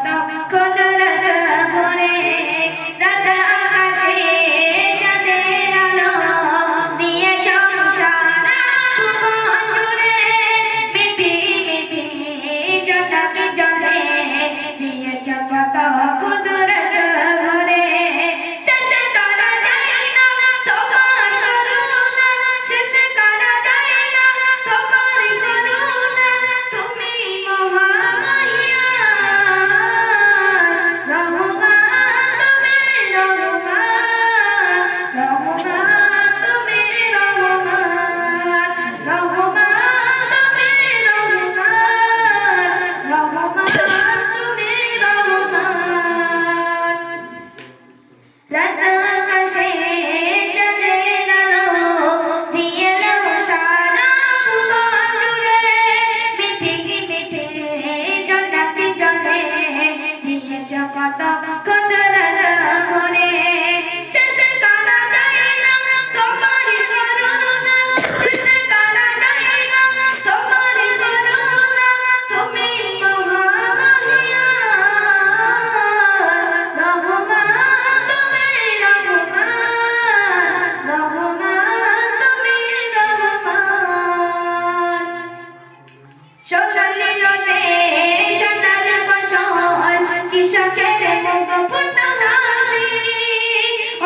কত কুদরত ভরে রাত আকাশে চাঁদের আলো দিয়েছ সারা ভুবন জুড়ে মিঠি মিঠি জটাকে জলে দিয়েছ কত কুদরত ভরে শেষ করা যায় না তোমার করুণা শেষ করা যায় না তোমার করুণা তুমি মহামহিয়ান রহমান তুমি রহমান রহমান তুমি রহমান রহমান তুমি রহমান রহমান তুমি রহমান রাত আকাশে চাঁদের আলো দিয়ে এলো সারা ভুবন জুড়ে মিঠি মিঠি জটাকে জলে দিয়েছ কত কুদরত ভরে শেষ করা যায় না তোমার করুণা শেষ করা যায় না তোমার করুণা তুমি মহামহিয়ান রহমান তুমি রহমান রহমান তুমি রহমান সোনালি রোদে সোনার ফসল কৃষকের মুখ ফুটল হাসি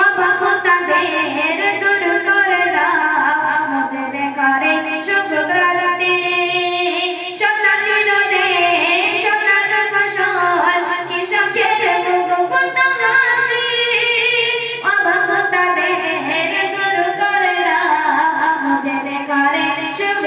অভাব তাদের দূর করে দাও মোদের ঘরে সুখ ক্রান্তি সোনালি রোদে সোনার ফসল কৃষকের মুখ ফুটল হাসি অভাব তাদের দূর করে দাও মোদের ঘরে সুখ